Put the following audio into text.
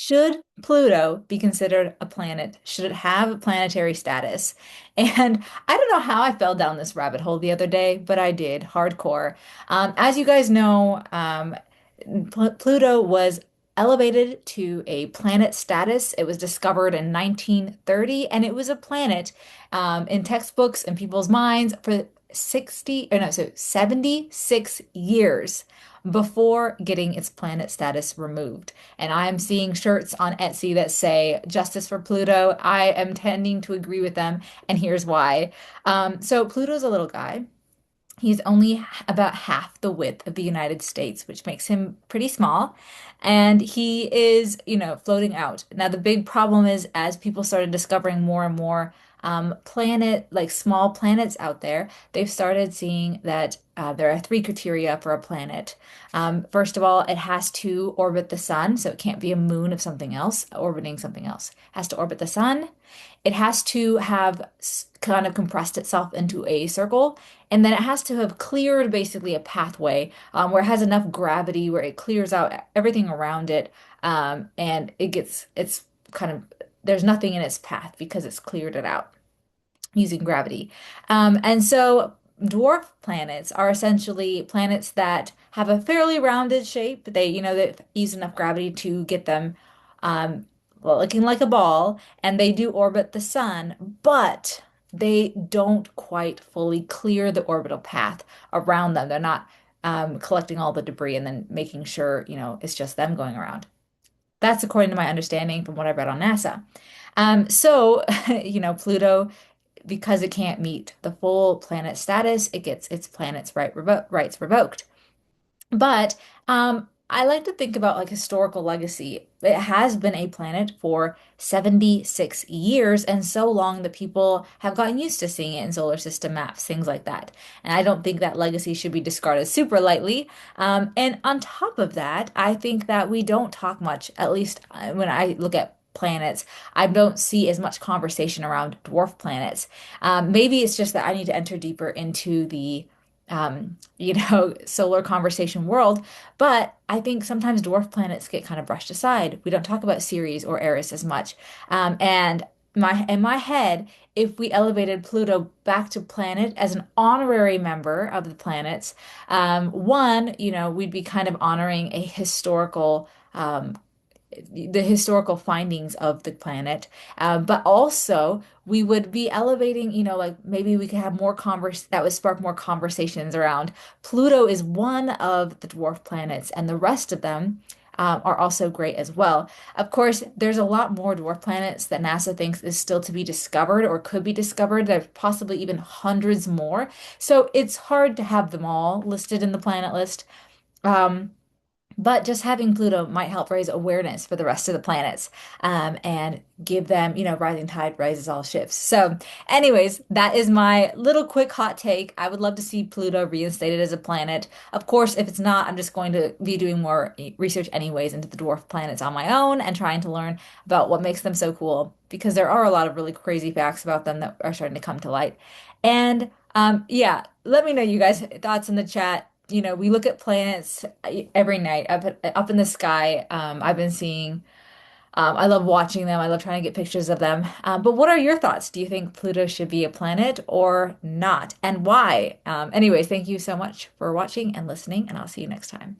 Should Pluto be considered a planet? Should it have a planetary status? And I don't know how I fell down this rabbit hole the other day, but I did, hardcore. As you guys know, Pluto was elevated to a planet status. It was discovered in 1930, and it was a planet in textbooks and people's minds for 60, or no, so 76 years before getting its planet status removed. And I am seeing shirts on Etsy that say Justice for Pluto. I am tending to agree with them, and here's why. So Pluto's a little guy. He's only about half the width of the United States, which makes him pretty small. And he is, floating out. Now, the big problem is as people started discovering more and more like small planets out there, they've started seeing that there are three criteria for a planet. First of all, it has to orbit the sun, so it can't be a moon of something else, orbiting something else. It has to orbit the sun. It has to have kind of compressed itself into a circle, and then it has to have cleared basically a pathway where it has enough gravity where it clears out everything around it, and it's kind of, there's nothing in its path because it's cleared it out using gravity. And so dwarf planets are essentially planets that have a fairly rounded shape. They use enough gravity to get them um, well, looking like a ball, and they do orbit the sun, but they don't quite fully clear the orbital path around them. They're not collecting all the debris and then making sure, it's just them going around. That's according to my understanding from what I read on NASA. So, Pluto, because it can't meet the full planet status, it gets its rights revoked. But I like to think about like historical legacy. It has been a planet for 76 years, and so long that people have gotten used to seeing it in solar system maps, things like that. And I don't think that legacy should be discarded super lightly. And on top of that, I think that we don't talk much, at least when I look at planets, I don't see as much conversation around dwarf planets. Maybe it's just that I need to enter deeper into the solar conversation world. But I think sometimes dwarf planets get kind of brushed aside. We don't talk about Ceres or Eris as much. And in my head, if we elevated Pluto back to planet as an honorary member of the planets, one, we'd be kind of honoring the historical findings of the planet, but also we would be elevating, like maybe we could have more that would spark more conversations around. Pluto is one of the dwarf planets, and the rest of them are also great as well. Of course, there's a lot more dwarf planets that NASA thinks is still to be discovered or could be discovered. There's possibly even hundreds more. So it's hard to have them all listed in the planet list. Um, but just having Pluto might help raise awareness for the rest of the planets, and give them, rising tide raises all ships. So, anyways, that is my little quick hot take. I would love to see Pluto reinstated as a planet. Of course, if it's not, I'm just going to be doing more research anyways into the dwarf planets on my own and trying to learn about what makes them so cool, because there are a lot of really crazy facts about them that are starting to come to light. And yeah, let me know you guys thoughts in the chat. We look at planets every night up in the sky. I've been seeing, I love watching them. I love trying to get pictures of them. But what are your thoughts? Do you think Pluto should be a planet or not? And why? Anyways, thank you so much for watching and listening, and I'll see you next time.